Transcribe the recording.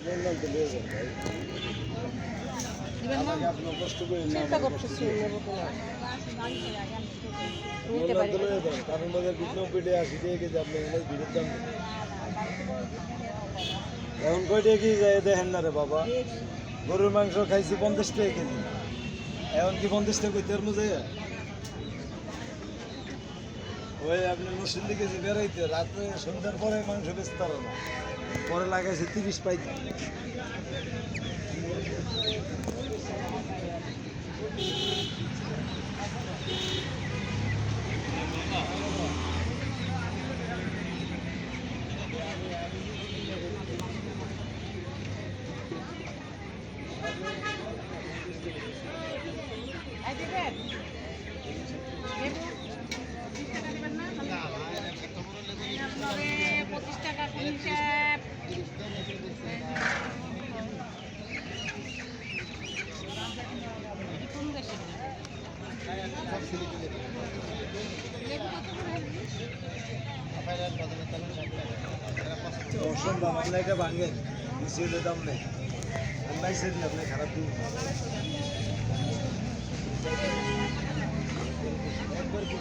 বললাম তো নিয়ে যান ভাই। আমাকে আপনার কষ্ট করে না, চিন্তা আমার কষ্ট করতেছি করে। নেবো কিনা নিতে বললাম পারি তো নিয়ে যান, কারণ বাজার 90 80 টাকা কেজি, আপনি এখানে ভিড়ের দাম নেই। এখন কয় টাকা কেজি যায় দেখেন না রে বাবা, গরুর মাংস খাইছি 50 টাকা কেজি, এখন কি 50 টাকা কইতে পারবো যায়? ওই আপনি মুসলিম কেজি বেরোইতে রাত্রে সন্ধ্যার পরে মাংস বেচতে পারো না, পরে লাগাইছে 30 পাইতে। অসম্ভব, আপনি এটা ভাঙেন, নিচে দাম নেই, আল্লাহ সেদিন আপনি খারাপ দিন। একবার কি